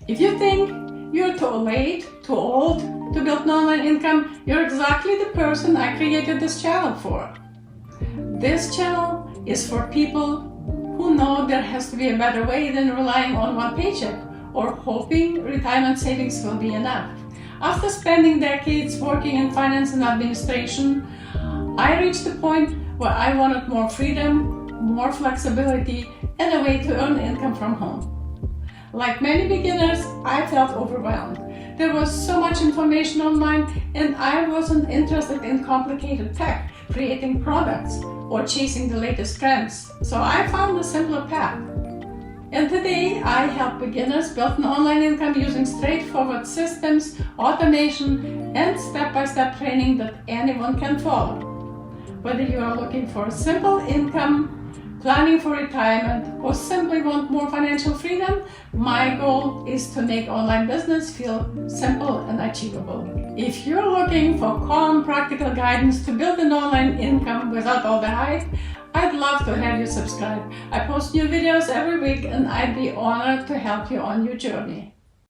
If you think you're too late, too old to build an online income, you're exactly the person I created this channel for. This channel is for people who know there has to be a better way than relying on one paycheck or hoping retirement savings will be enough. After spending decades working in finance and administration, I reached the point where I wanted more freedom, more flexibility, and a way to earn income from home. Like many beginners, I felt overwhelmed. There was so much information online, and I wasn't interested in complicated tech, creating products, or chasing the latest trends. So I found a simpler path. And today, I help beginners build an online income using straightforward systems, automation, and step-by-step training that anyone can follow. Whether you are looking for a simple income, planning for retirement, or simply want more financial freedom, my goal is to make online business feel simple and achievable. If you're looking for calm, practical guidance to build an online income without all the hype, I'd love to have you subscribe. I post new videos every week, and I'd be honored to help you on your journey.